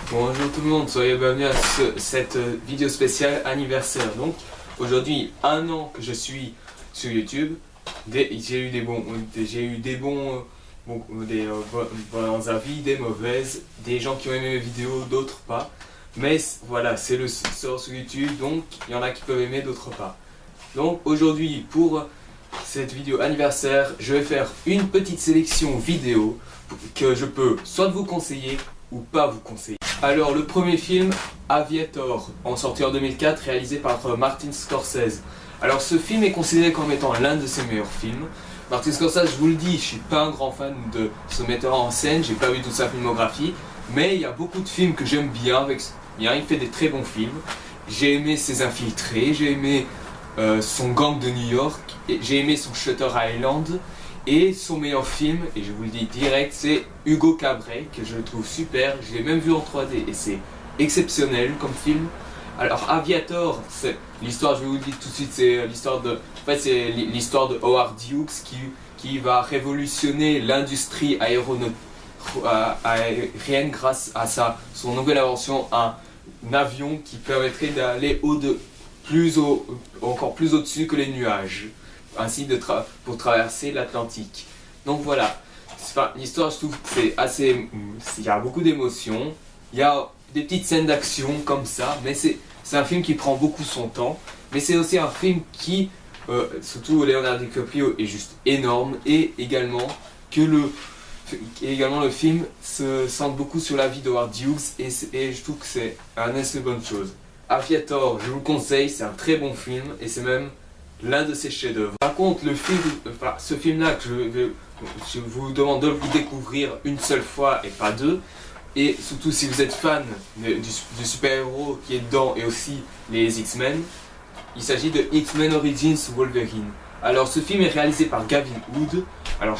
Bonjour tout le monde, soyez bienvenus à cette vidéo spéciale anniversaire. Donc aujourd'hui, 1 an que je suis sur YouTube. J'ai eu des bons avis, des mauvaises, des gens qui ont aimé mes vidéos, d'autres pas. Mais voilà, c'est le sort sur YouTube, donc il y en a qui peuvent aimer, d'autres pas. Donc aujourd'hui, pour cette vidéo anniversaire, je vais faire une petite sélection vidéo que je peux soit vous conseiller ou pas vous conseiller. Alors le premier film, Aviator, sorti en 2004, réalisé par Martin Scorsese. Alors ce film est considéré comme étant l'un de ses meilleurs films. Martin Scorsese, je vous le dis, je suis pas un grand fan de ce metteur en scène, j'ai pas vu toute sa filmographie, mais il y a beaucoup de films que j'aime bien, il fait des très bons films. J'ai aimé Ses Infiltrés, j'ai aimé son Gang de New York, j'ai aimé son Shutter Island, et son meilleur film, et je vous le dis direct, c'est Hugo Cabret, que je trouve super. Je l'ai même vu en 3D et c'est exceptionnel comme film. Alors Aviator, c'est l'histoire, je vais vous le dire tout de suite, c'est l'histoire de, c'est l'histoire de Howard Hughes qui va révolutionner l'industrie aérienne grâce à son nouvelle invention, un avion qui permettrait d'aller encore plus au-dessus que les nuages, ainsi pour traverser l'Atlantique. Donc voilà, l'histoire, je trouve que c'est assez, il y a beaucoup d'émotions, il y a des petites scènes d'action comme ça, mais c'est un film qui prend beaucoup son temps, mais c'est aussi un film qui, surtout Leonardo DiCaprio, est juste énorme, et également le film se centre beaucoup sur la vie de Howard Hughes, et je trouve que c'est une assez bonne chose. Aviator, je vous le conseille, c'est un très bon film, et c'est même l'un de ses chefs-d'œuvre. Par contre, ce film-là, que je vous demande de le découvrir une seule fois et pas deux. Et surtout si vous êtes fan du super-héros qui est dedans et aussi les X-Men, il s'agit de X-Men Origins Wolverine. Alors ce film est réalisé par Gavin Hood. Alors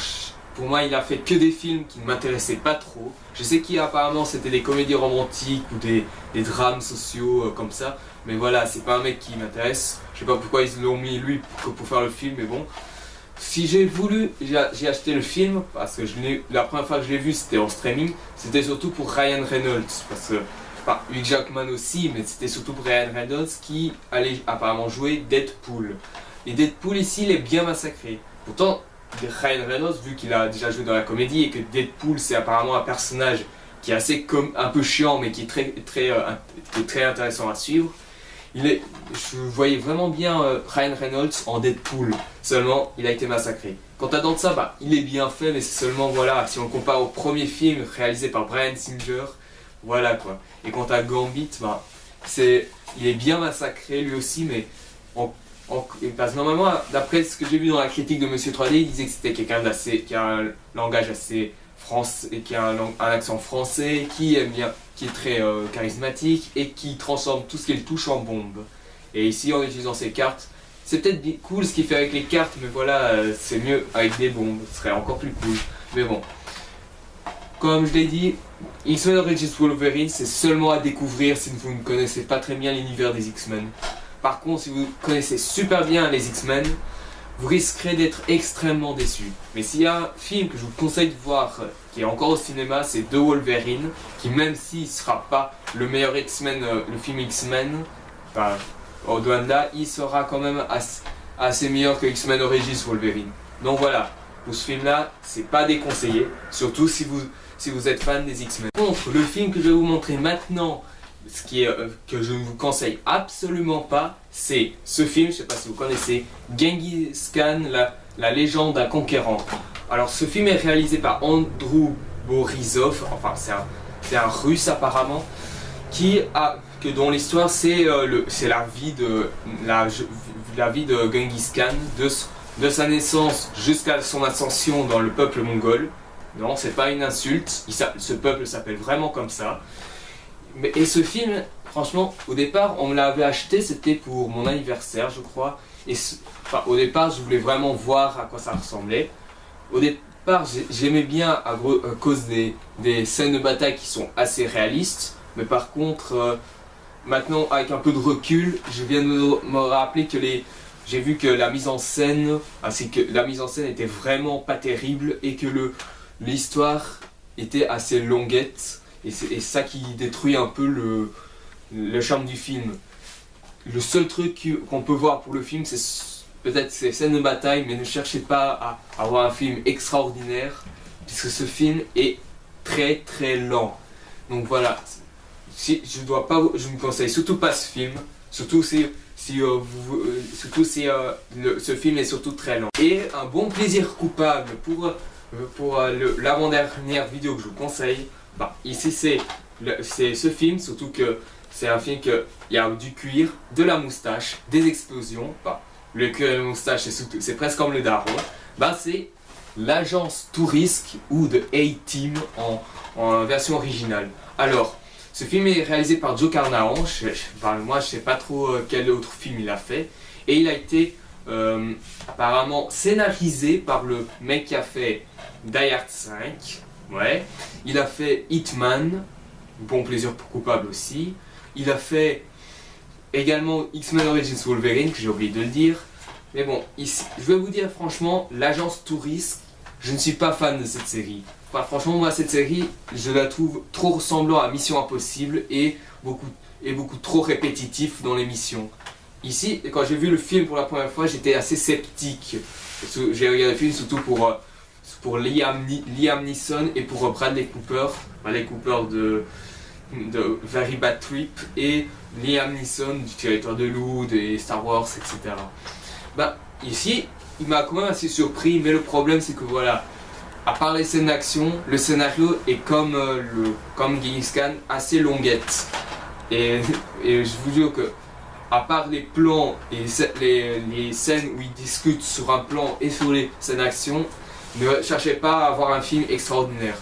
pour moi, il a fait que des films qui ne m'intéressaient pas trop. Je sais qu'apparemment c'était des comédies romantiques ou des drames sociaux comme ça. Mais voilà, c'est pas un mec qui m'intéresse. Je sais pas pourquoi ils l'ont mis lui pour faire le film, mais bon. Si j'ai acheté le film, parce que la première fois que je l'ai vu c'était en streaming, c'était surtout pour Ryan Reynolds. Parce que, Hugh Jackman aussi, mais c'était surtout pour Ryan Reynolds qui allait apparemment jouer Deadpool. Et Deadpool ici, il est bien massacré. Pourtant, Ryan Reynolds, vu qu'il a déjà joué dans la comédie et que Deadpool c'est apparemment un personnage qui est assez un peu chiant mais qui est très intéressant à suivre, je voyais vraiment bien Ryan Reynolds en Deadpool, seulement il a été massacré. Quant à Danza, il est bien fait, mais c'est seulement, voilà, si on le compare au premier film réalisé par Bryan Singer, voilà quoi. Et quant à Gambit, il est bien massacré lui aussi, mais parce que normalement, d'après ce que j'ai vu dans la critique de Monsieur 3D, il disait que c'était quelqu'un qui a un langage assez français, et qui a un accent français, qui aime bien, qui est très charismatique et qui transforme tout ce qu'il touche en bombe. Et ici, en utilisant ces cartes, c'est peut-être cool ce qu'il fait avec les cartes, mais voilà, c'est mieux avec des bombes, ce serait encore plus cool. Mais bon, comme je l'ai dit, X-Men Origins Wolverine, c'est seulement à découvrir si vous ne connaissez pas très bien l'univers des X-Men. Par contre, si vous connaissez super bien les X-Men, vous risquerez d'être extrêmement déçu. Mais s'il y a un film que je vous conseille de voir, qui est encore au cinéma, c'est The Wolverine, qui même s'il ne sera pas le meilleur X-Men, le film X-Men, au-delà de là, il sera quand même assez meilleur que X-Men Origins Wolverine. Donc voilà, pour ce film-là, c'est pas déconseillé, surtout si vous êtes fan des X-Men. Par contre, le film que je vais vous montrer maintenant, que je ne vous conseille absolument pas, c'est ce film, je ne sais pas si vous connaissez, Genghis Khan, la légende d'un conquérant. Alors ce film est réalisé par Andrew Borisov, enfin c'est un russe apparemment, dont l'histoire c'est la vie de Genghis Khan, de sa naissance jusqu'à son ascension dans le peuple mongol. Non, c'est pas une insulte, ce peuple s'appelle vraiment comme ça. Et ce film, franchement, au départ, on me l'avait acheté, c'était pour mon anniversaire, je crois. Au départ, je voulais vraiment voir à quoi ça ressemblait. Au départ, j'aimais bien à cause des scènes de bataille qui sont assez réalistes. Mais par contre, maintenant, avec un peu de recul, je viens de me rappeler que j'ai vu que la mise en scène, était vraiment pas terrible et que l'histoire était assez longuette. et c'est ça qui détruit un peu le charme du film. Le seul truc qu'on peut voir pour le film, c'est peut-être ces scènes de bataille, mais ne cherchez pas à avoir un film extraordinaire, puisque ce film est très très lent. Donc voilà, je ne conseille surtout pas ce film, surtout si ce film est surtout très lent. Et un bon plaisir coupable pour l'avant-dernière vidéo que je vous conseille, bah, ici c'est ce film, surtout que c'est un film qu'il y a du cuir, de la moustache, des explosions. Bah, le cuir et la moustache, c'est presque comme le daron. Bah, c'est l'agence Touriste ou The A-Team en version originale. Alors, ce film est réalisé par Joe Carnahan. Moi, je sais pas trop quel autre film il a fait. Et il a été apparemment scénarisé par le mec qui a fait Die Hard 5. Ouais. Il a fait Hitman, bon plaisir pour coupable aussi. Il a fait également X-Men Origins Wolverine, que j'ai oublié de le dire. Mais bon, ici, je vais vous dire franchement, l'agence Touriste, je ne suis pas fan de cette série. Enfin, franchement, moi, cette série, je la trouve trop ressemblant à Mission Impossible et beaucoup trop répétitif dans les missions. Ici, quand j'ai vu le film pour la première fois, j'étais assez sceptique. J'ai regardé le film surtout pour Liam Neeson et pour Bradley Cooper de Very Bad Trip et Liam Neeson du Territoire de loup, des Star Wars, etc. Bah, ici, il m'a quand même assez surpris, mais le problème c'est que voilà, à part les scènes d'action, le scénario est comme Genghis Khan, assez longuette. Et je vous jure que, à part les plans et les scènes où ils discutent sur un plan et sur les scènes d'action, ne cherchez pas à avoir un film extraordinaire.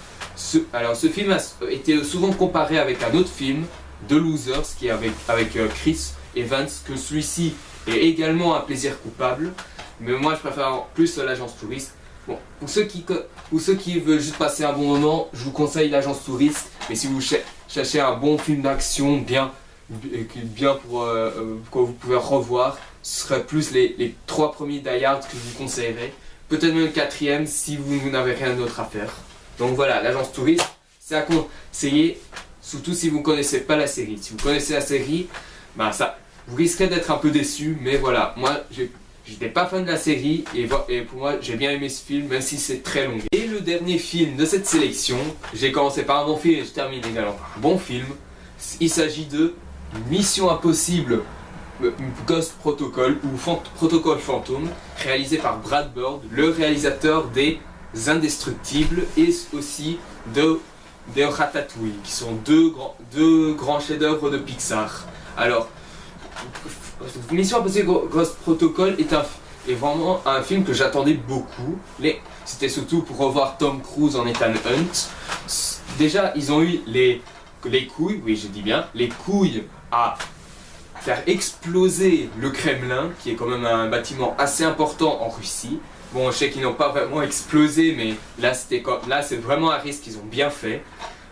Alors ce film a été souvent comparé avec un autre film, The Losers, qui est avec Chris Evans, que celui-ci est également un plaisir coupable. Mais moi je préfère plus l'agence Touriste. Bon, pour ceux qui veulent juste passer un bon moment, je vous conseille l'agence Touriste. Mais si vous cherchez un bon film d'action bien pour que vous pouvez revoir, ce serait plus les 3 premiers Die Hard que je vous conseillerais. Peut-être même le 4e si vous n'avez rien d'autre à faire. Donc voilà, l'agence Touriste, c'est à conseiller, surtout si vous ne connaissez pas la série. Si vous connaissez la série, bah vous risquez d'être un peu déçu, mais voilà, moi j'étais pas fan de la série et pour moi j'ai bien aimé ce film, même si c'est très long. Et le dernier film de cette sélection, j'ai commencé par un bon film et je termine également par un bon film. Il s'agit de Mission Impossible Ghost Protocol ou Protocole Fantôme, réalisé par Brad Bird, le réalisateur des Indestructibles et aussi de Ratatouille, qui sont deux grands chefs-d'œuvre de Pixar. Alors, Mission Impossible Ghost Protocol est vraiment un film que j'attendais beaucoup. C'était surtout pour revoir Tom Cruise en Ethan Hunt. Déjà, ils ont eu les couilles, oui je dis bien, les couilles à faire exploser le Kremlin, qui est quand même un bâtiment assez important en Russie. Bon, je sais qu'ils n'ont pas vraiment explosé, mais là c'est vraiment un risque qu'ils ont bien fait.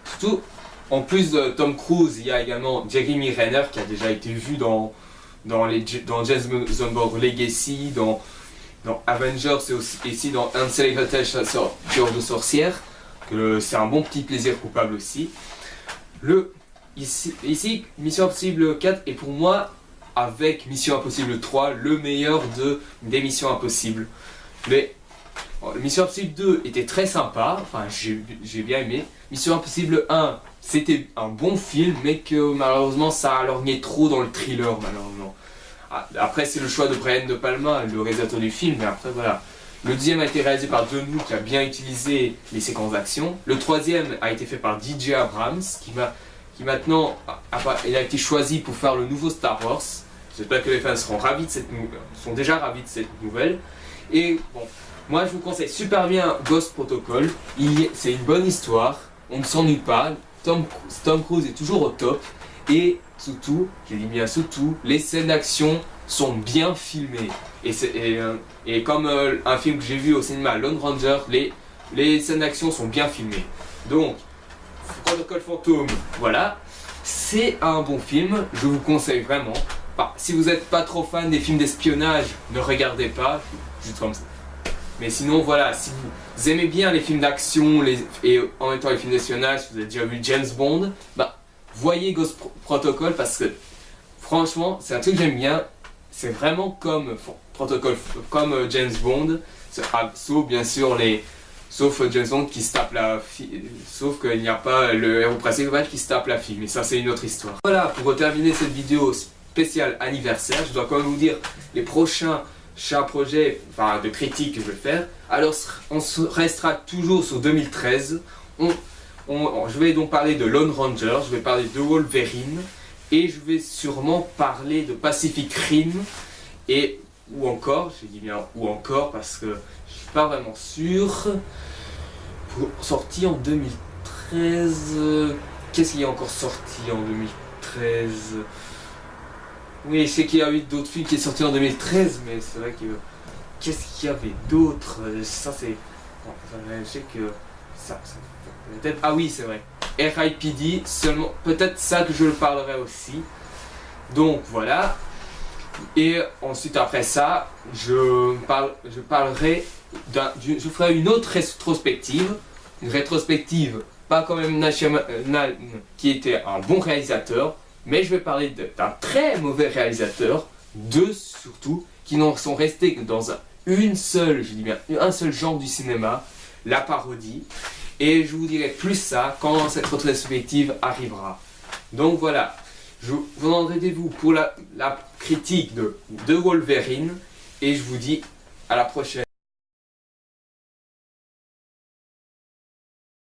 Surtout, en plus de Tom Cruise, il y a également Jeremy Renner qui a déjà été vu dans Jason Bourne Legacy, dans Avengers et aussi dans Hansel et Gretel Chasseurs de sorcières. C'est un bon petit plaisir coupable aussi. Ici, Mission Impossible 4 est pour moi, avec Mission Impossible 3, le meilleur des Missions Impossibles. Mais Mission Impossible 2 était très sympa, enfin j'ai bien aimé. Mission Impossible 1, c'était un bon film, mais que malheureusement ça a lorgné trop dans le thriller malheureusement. Après c'est le choix de Brian De Palma, le réalisateur du film, mais après voilà. Le deuxième a été réalisé par John Woo qui a bien utilisé les séquences d'action. Le troisième a été fait par DJ Abrams qui maintenant il a été choisi pour faire le nouveau Star Wars. J'espère que les fans sont déjà ravis de cette nouvelle. Et bon, moi je vous conseille super bien Ghost Protocol. C'est une bonne histoire, on ne s'ennuie pas. Tom Cruise est toujours au top. Et surtout, je dis bien surtout, les scènes d'action sont bien filmées. Et comme un film que j'ai vu au cinéma, Lone Ranger, les scènes d'action sont bien filmées. Donc, Protocole Fantôme, voilà, c'est un bon film, je vous conseille vraiment. Si vous n'êtes pas trop fan des films d'espionnage, ne regardez pas, juste comme ça. Mais sinon voilà, si vous aimez bien les films d'action et en même temps les films d'espionnage, si vous avez déjà vu James Bond, bah voyez Ghost Protocol parce que franchement c'est un truc que j'aime bien. C'est vraiment comme Protocol, comme James Bond, sauf bien sûr sauf James Bond qui se tape la fille, sauf qu'il n'y a pas le héros principal qui se tape la fille, mais ça c'est une autre histoire. Voilà, pour terminer cette vidéo spéciale anniversaire, je dois quand même vous dire les prochains projets de critique que je vais faire. Alors on restera toujours sur 2013, je vais donc parler de Lone Ranger, je vais parler de Wolverine, et je vais sûrement parler de Pacific Rim, ou encore, je dis bien ou encore parce que je suis pas vraiment sûr, sorti en 2013, qu'est-ce qui est encore sorti en 2013? Oui, je sais qu'il y a eu d'autres films qui sont sortis en 2013, mais c'est vrai que, qu'est-ce qu'il y avait d'autre? Ça c'est, je sais que, peut-être, ah oui c'est vrai, R.I.P.D. seulement, peut-être ça que je le parlerai aussi. Donc voilà. Et ensuite après ça, je ferai une autre rétrospective. Une rétrospective pas quand même qui était un bon réalisateur, mais je vais parler d'un très mauvais réalisateur, deux surtout, qui n'en sont restés que dans un seul genre du cinéma, la parodie. Et je vous dirai plus ça quand cette rétrospective arrivera. Donc voilà, je vous donne rendez-vous pour la critique de Wolverine et je vous dis à la prochaine.